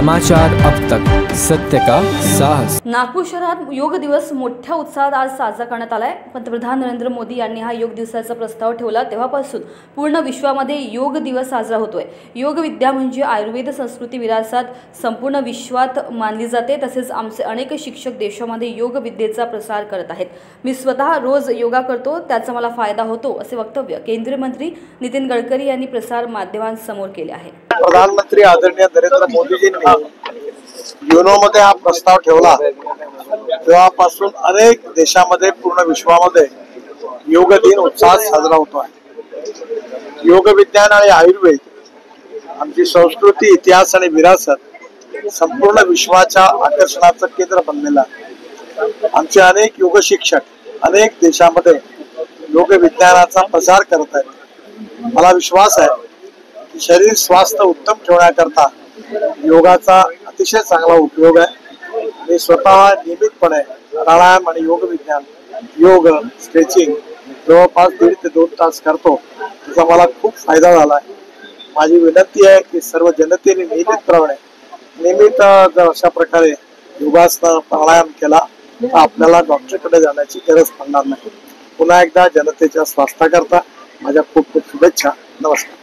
समाचार अब तक, सत्य का साहस। नागपूर शहरात योग दिवस मोठ्या उत्साहात आज साजरा करण्यात आलाय। पंतप्रधान नरेंद्र मोदी यांनी हा योग दिवसाचा प्रस्ताव ठेवला तेव्हापासून पूर्ण विश्वामध्ये योग दिवस साजरा होतोय। योग विद्या म्हणजे आयुर्वेद संस्कृती विरासत संपूर्ण विश्वात मानली जाते। तसेच आमचे अनेक शिक्षक देशामध्ये योग विद्येचा प्रसार करत आहेत। मी स्वतः रोज योगा करतो, त्याचा मला फायदा होतो, असे वक्तव्य केंद्रीय मंत्री नितीन गडकरी यांनी प्रसार माध्यमांसमोर केले आहे। प्रधानमंत्री आदरणीय नरेंद्र मोदीजींनी युनोमध्ये हा प्रस्ताव ठेवला तेव्हापासून अनेक देशामध्ये पूर्ण विश्वामध्ये योग दिन उत्साहात साजरा होतो आहे। योग विज्ञान आणि आयुर्वेद आमची संस्कृती, इतिहास आणि विरासत संपूर्ण विश्वाच्या आकर्षणाचं केंद्र बनलेलं आहे। आमचे अनेक योग शिक्षक अनेक देशामध्ये योग विज्ञानाचा प्रसार करत आहेत। मला विश्वास आहे की शरीर स्वास्थ्य उत्तम ठेवण्याकरता योगाचा अतिशय चांगला उपयोग आहे। मी स्वतः नियमितपणे प्राणायाम आणि योग विज्ञान, योग स्ट्रेचिंग जवळपास 1.5 ते 2 तास करतो, त्याचा मला खूप फायदा झाला आहे। माझी विनंती आहे की सर्व जनतेने नियमित जर अशा प्रकारे योगासन प्राणायाम केला तर आपल्याला डॉक्टरकडे जाण्याची गरज पडणार नाही। पुन्हा एकदा जनतेच्या स्वास्थ्याकरता माझ्या खूप खूप शुभेच्छा। नमस्कार।